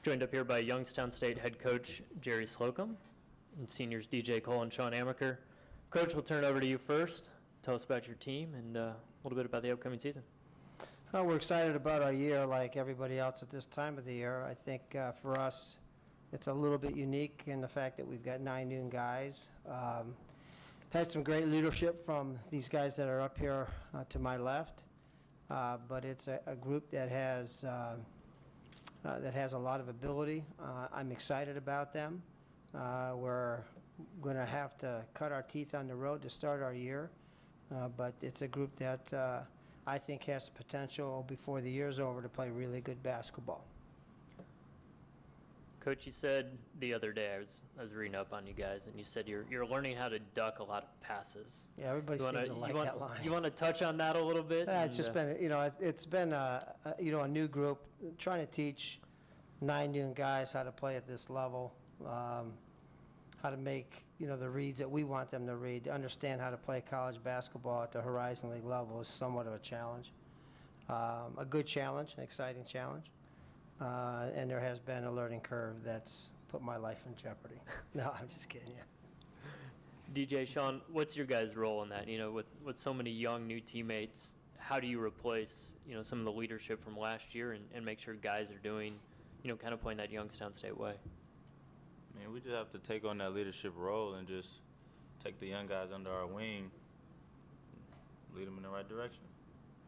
Joined up here by Youngstown State head coach Jerry Slocum and seniors DJ Cole and Shawn Amiker. Coach, we'll turn it over to you first. Tell us about your team and a little bit about the upcoming season. Well, we're excited about our year like everybody else at this time of the year. I think for us, it's a little bit unique in the fact that we've got 9 new guys. Had some great leadership from these guys that are up here to my left, but it's a group that has a lot of ability. I'm excited about them. We're going to have to cut our teeth on the road to start our year, but it's a group that I think has the potential before the year's over to play really good basketball. Coach, you said the other day, I was reading up on you guys, and you said you're learning how to duck a lot of passes. Yeah, everybody seems to like that line. You want to touch on that a little bit? It's just been, it's been a new group trying to teach 9 new guys how to play at this level, how to make the reads that we want them to read, to understand how to play college basketball at the Horizon League level is somewhat of a challenge, a good challenge, an exciting challenge. And there has been a learning curve that's put my life in jeopardy. No, I'm just kidding you. DJ, Shawn, what's your guys' role in that? With so many young new teammates, how do you replace some of the leadership from last year and make sure guys are doing, kind of playing that Youngstown State way? I mean, we just have to take on that leadership role and just take the young guys under our wing, lead them in the right direction.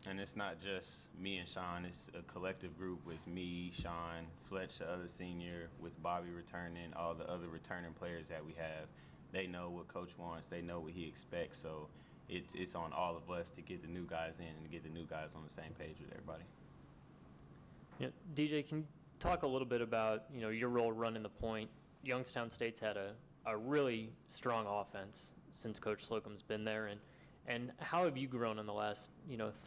And it's not just me and Shawn, it's a collective group with me, Shawn, Fletch, the other senior, with Bobby returning, all the other returning players that we have. They know what Coach wants, they know what he expects, so it's on all of us to get the new guys in and get the new guys on the same page with everybody. Yeah, DJ, can you talk a little bit about your role running the point? Youngstown State's had a really strong offense since Coach Slocum's been there, and how have you grown in the last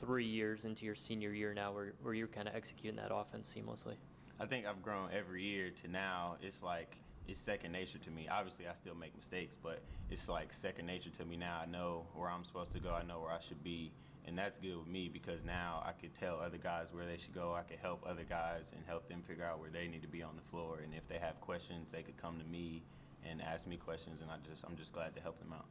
3 years into your senior year now where you're kind of executing that offense seamlessly? I think I've grown every year to now. It's like it's second nature to me. Obviously, I still make mistakes, but it's like second nature to me now. I know where I'm supposed to go. I know where I should be, and that's good with me because now I could tell other guys where they should go. I could help other guys and help them figure out where they need to be on the floor. And if they have questions, they could come to me and ask me questions, and I'm just glad to help them out.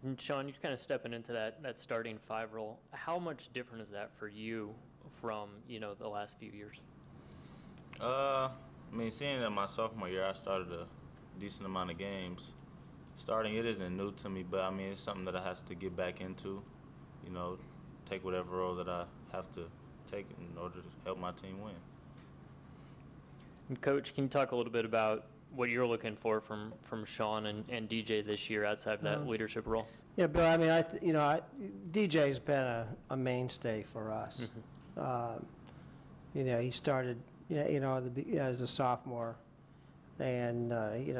And Shawn, you're kind of stepping into that starting 5 role. How much different is that for you from the last few years? I mean, seeing that my sophomore year, I started a decent amount of games. Starting it isn't new to me, but I mean it's something that I have to get back into. Take whatever role that I have to take in order to help my team win. And Coach, can you talk a little bit about what you're looking for from Shawn and DJ this year outside of that leadership role? Yeah, Bill. I mean, DJ's been a mainstay for us. Mm-hmm. He started, as a sophomore, and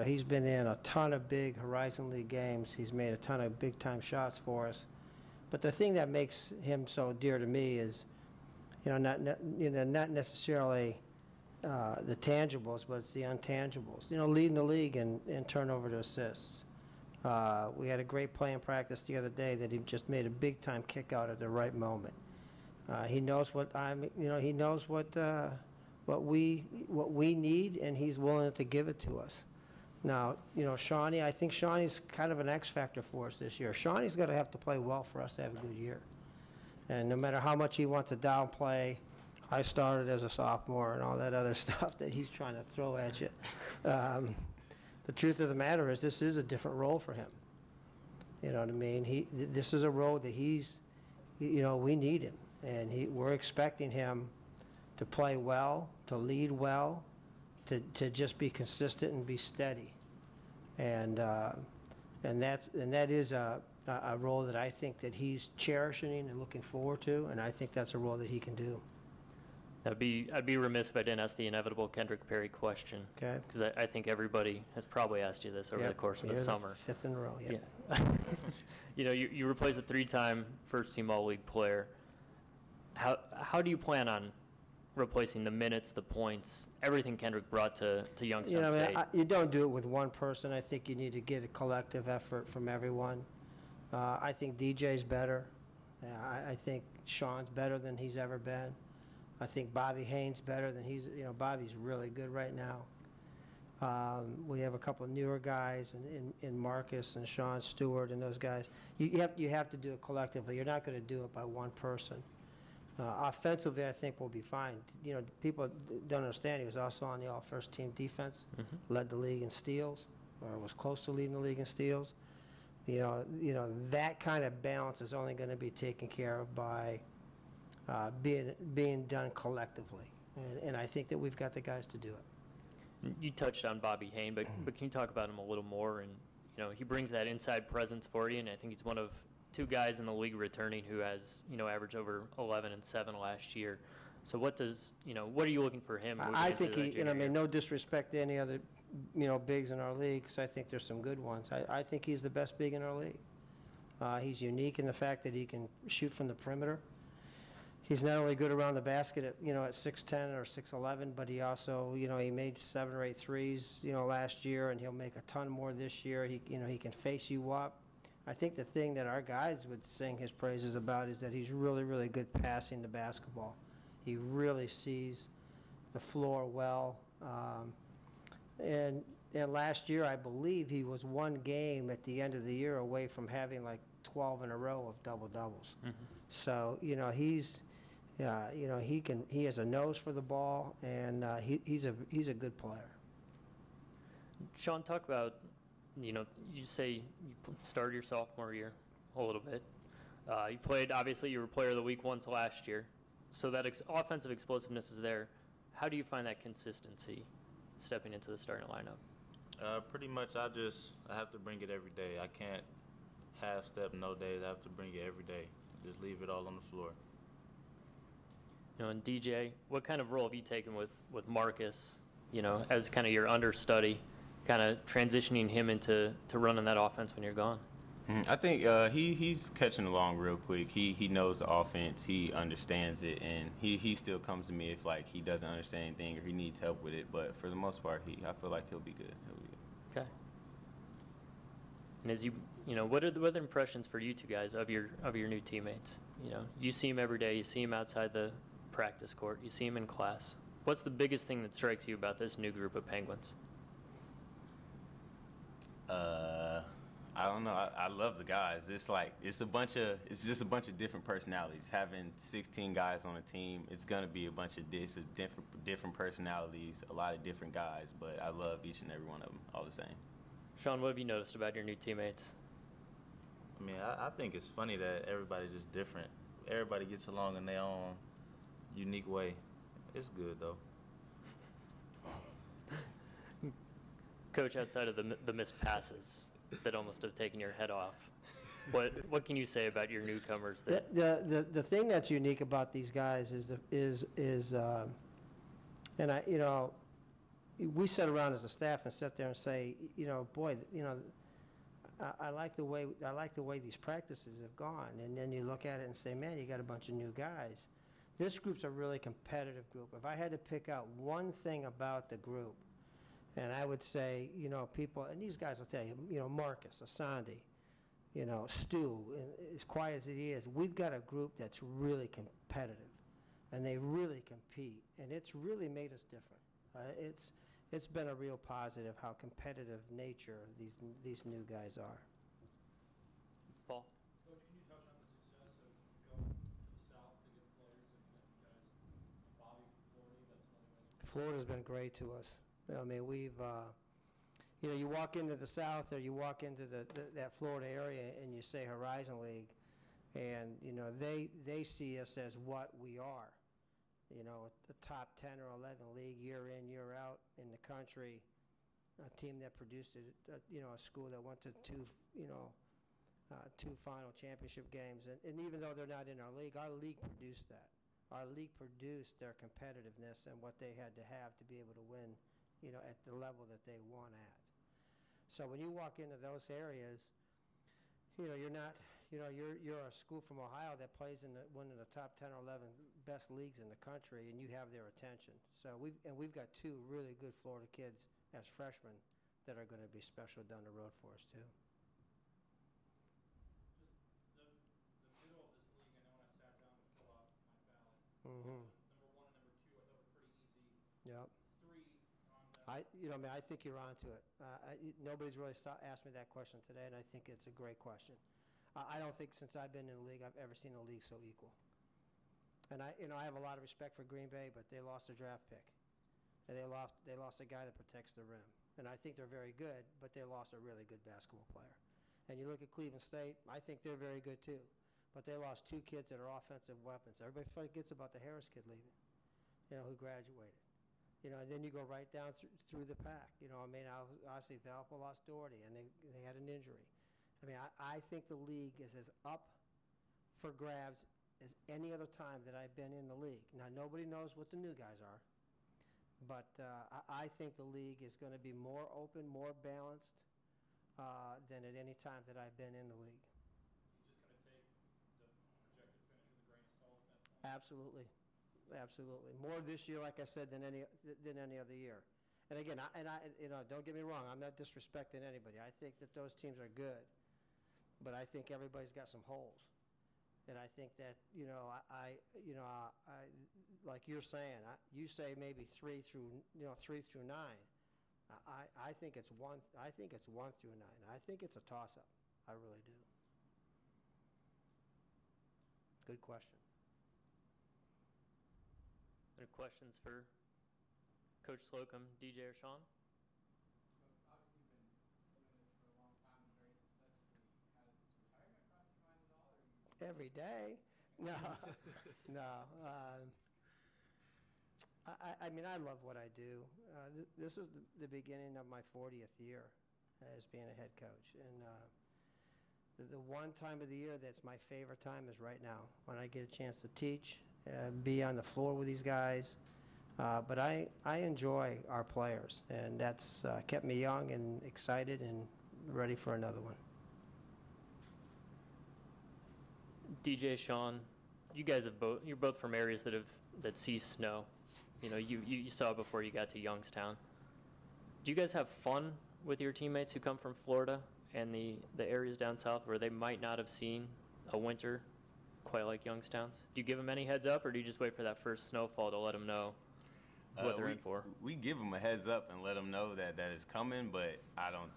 he's been in a ton of big Horizon League games. He's made a ton of big-time shots for us. But the thing that makes him so dear to me is, not necessarily the tangibles, but it's the untangibles. Leading the league in turnover to assists. We had a great play in practice the other day that he just made a big time kick out at the right moment. He knows what he knows what we need, and he's willing to give it to us. Now, Shawnee, I think Shawnee's kind of an X factor for us this year. Shawnee's going to have to play well for us to have a good year. And no matter how much he wants to downplay, I started as a sophomore and all that other stuff that he's trying to throw at you. The truth of the matter is this is a different role for him. You know what I mean? This is a role that we need him. And we're expecting him to play well, to lead well, to just be consistent and be steady. And that is a role that I think that he's cherishing and looking forward to, and I think that's a role that he can do. I'd be remiss if I didn't ask the inevitable Kendrick Perry question. Okay. Because I think everybody has probably asked you this over the course of the summer. 5th in a row. Yep. Yeah. You replaced a 3-time first-team All-League player. How do you plan on replacing the minutes, the points, everything Kendrick brought to Youngstown State? You don't do it with one person. I think you need to get a collective effort from everyone. I think DJ's better. I think Shawn's better than he's ever been. I think Bobby Haynes better than Bobby's really good right now. We have a couple of newer guys in Marcus and Shawn Stewart and those guys. You have to do it collectively. You're not going to do it by one person. Offensively, I think we'll be fine. People don't understand he was also on the all-first team defense, led the league in steals, or was close to leading the league in steals. That kind of balance is only going to be taken care of by being done collectively, and I think that we've got the guys to do it. You touched on Bobby Hayne, but can you talk about him a little more? And he brings that inside presence for you, and I think he's one of 2 guys in the league returning who has averaged over 11 and 7 last year. So what are you looking for him? I think no disrespect to any other bigs in our league, because I think there's some good ones. I think he's the best big in our league. He's unique in the fact that he can shoot from the perimeter. He's not only good around the basket at 6'10" or 6'11", but he also he made 7 or 8 threes last year, and he'll make a ton more this year. He can face you up. I think the thing that our guys would sing his praises about is that he's really, really good passing the basketball. He really sees the floor well. And last year, I believe he was 1 game at the end of the year away from having like 12 in a row of double-doubles. So, he has a nose for the ball, and he's a good player. Shawn, talk about, you say you started your sophomore year a little bit. You played, obviously, you were player of the week once last year. So that offensive explosiveness is there. How do you find that consistency stepping into the starting lineup? Pretty much I have to bring it every day. I can't half-step no days. I have to bring it every day. Just leave it all on the floor. And DJ, what kind of role have you taken with Marcus, as kind of your understudy, kind of transitioning him into running that offense when you're gone? I think he's catching along real quick. He knows the offense. He understands it, and he still comes to me if he doesn't understand anything or he needs help with it. But for the most part, I feel like he'll be good. Okay. And as what are the impressions for you 2 guys of your new teammates? You see him every day. You see him outside the practice court. You see him in class. What's the biggest thing that strikes you about this new group of Penguins? I don't know. I love the guys. It's just a bunch of different personalities. Having 16 guys on a team, it's gonna be a bunch of different personalities, a lot of different guys. But I love each and every one of them all the same. Shawn, what have you noticed about your new teammates? I mean, I think it's funny that everybody's just different. Everybody gets along in their own unique way. It's good though. Coach, outside of the missed passes that almost have taken your head off, what can you say about your newcomers? The thing that's unique about these guys we sit around as a staff and sit there and say, I like the way these practices have gone, and then you look at it and say, man, you got a bunch of new guys. This group's a really competitive group. If I had to pick out one thing about the group, and I would say, people, and these guys will tell you, Marcus, Asandi, Stu, as quiet as he is, we've got a group that's really competitive, and they really compete, and it's really made us different. It's been a real positive how competitive nature these new guys are. Paul? Coach, can you touch on the success of going to the South to get players and you guys, Bobby from Florida, that's another guy. Florida's been great to us. I mean, we've, you walk into the South or you walk into that Florida area and you say Horizon League, and, they see us as what we are. The top 10 or 11 league year in, year out in the country, a team that produced a school that went to two final championship games. And even though they're not in our league produced that. Our league produced their competitiveness and what they had to have to be able to win, at the level that they won at. So when you walk into those areas, you're not, you're a school from Ohio that plays in one of the top 10 or 11 best leagues in the country, and you have their attention. So we've got 2 really good Florida kids as freshmen that are going to be special down the road for us too. Just the middle of this league, I know when I sat down to fill out my ballot, Mm-hmm. number 1 and I think you're onto it. Nobody's really asked me that question today, and I think it's a great question. I don't think since I've been in the league I've ever seen a league so equal. And I have a lot of respect for Green Bay, but they lost their draft pick, and they lost a guy that protects the rim. And I think they're very good, but they lost a really good basketball player. And you look at Cleveland State, I think they're very good too, but they lost 2 kids that are offensive weapons. Everybody forgets about the Harris kid leaving, who graduated. And then you go right down through the pack. Obviously Valpo lost Doherty, and they had an injury. I think the league is as up for grabs as any other time that I've been in the league. Now, nobody knows what the new guys are, but I think the league is going to be more open, more balanced than at any time that I've been in the league. You just going to take the projected finish with a grain of salt at that point? Absolutely. Absolutely. More this year, like I said, than any other year. And again, don't get me wrong, I'm not disrespecting anybody. I think that those teams are good, but I think everybody's got some holes. And I think that, like you're saying, you say maybe 3 through 9. I think it's 1 through 9. I think it's a toss-up. I really do. Good question. Any questions for Coach Slocum, DJ, or Shawn? Obviously, you've been doing this for a long time and very successfully. Has retirement crossed your mind at all? Or Every day? No. No. I love what I do. This is the beginning of my 40th year as being a head coach. And the one time of the year that's my favorite time is right now, when I get a chance to teach, be on the floor with these guys. But I enjoy our players, and that's kept me young and excited and ready for another one. DJ, Shawn, you guys you're both from areas that see snow. You saw it before you got to Youngstown. Do you guys have fun with your teammates who come from Florida and the areas down south where they might not have seen a winter quite like Youngstown's? Do you give them any heads up, or do you just wait for that first snowfall to let them know what they're in for? We give them a heads up and let them know that is coming, but I don't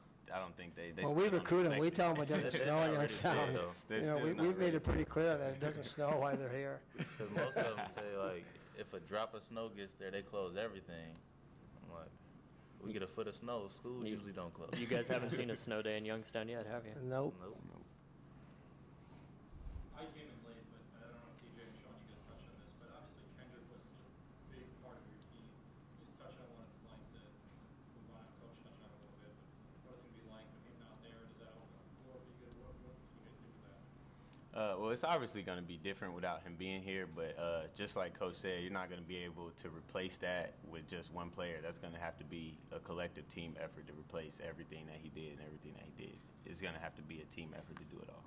think they well, we recruit them. We tell them it doesn't snow in Youngstown. We've made it pretty clear that it doesn't snow while they're here. Because most of them say, like, if a drop of snow gets there, they close everything. I'm like, we get a foot of snow, school usually don't close. You guys haven't seen a snow day in Youngstown yet, have you? Nope. I came in late, but I don't know if TJ and Shawn, you guys touched on this, but obviously Kendrick was such a big part of your team. Just touch on what it's like to move on. Coach touched on it a little bit, but what it's going to be like with him out there. Does that open up the floor for you guys? What do you guys think of that? Well, it's obviously going to be different without him being here, but just like Coach said, you're not going to be able to replace that with just one player. That's going to have to be a collective team effort to replace everything that he did and everything that he did. It's going to have to be a team effort to do it all.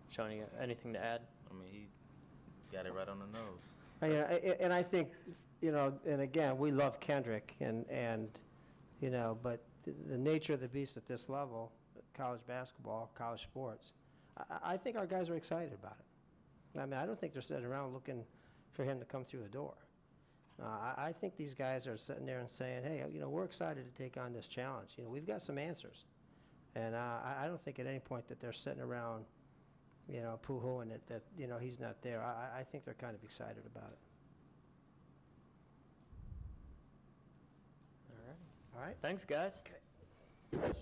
Shawn, you got anything to add? He got it right on the nose. And I think, and again, we love Kendrick, but the nature of the beast at this level, college basketball, college sports, I think our guys are excited about it. I don't think they're sitting around looking for him to come through the door. I think these guys are sitting there and saying, hey, we're excited to take on this challenge. We've got some answers. And I don't think at any point that they're sitting around poo-hooing it, that, he's not there. I think they're kind of excited about it. All right. All right? Thanks, guys. Okay.